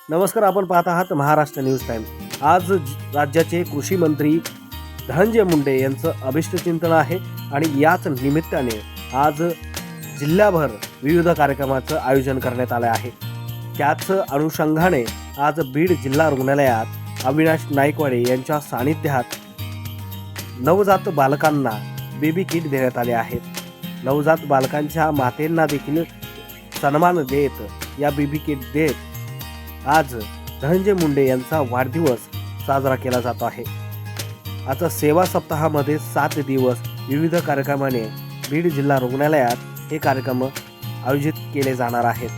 नमस्कार, आपण पाहत आहात महाराष्ट्र न्यूज टाइम। आज राज्याचे कृषी मंत्री धनंजय मुंडे यांचं अभिष्टचिंतन आहे आणि याच निमित्ताने आज जिल्ह्याभर विविध कार्यक्रमाचं आयोजन करण्यात आले आहे। त्याच अनुषंगाने आज बीड जिल्हा रुग्णालयात अविनाश नाईकवाडे यांच्या सानिध्यात नवजात बालकांना बेबी किट देण्यात आले आहेत। नवजात बालकांच्या मातेंना देखील सन्मान देत या बेबी किट देत आज धनंजय मुंडे यांचा वाढदिवस साजरा केला जात आहे। आता सेवा सप्ताहामध्ये 7 दिवस विविध कार्यक्रमाने बीड जिल्हा रुग्णालयात हे कार्यक्रम आयोजित केले जाणार आहेत।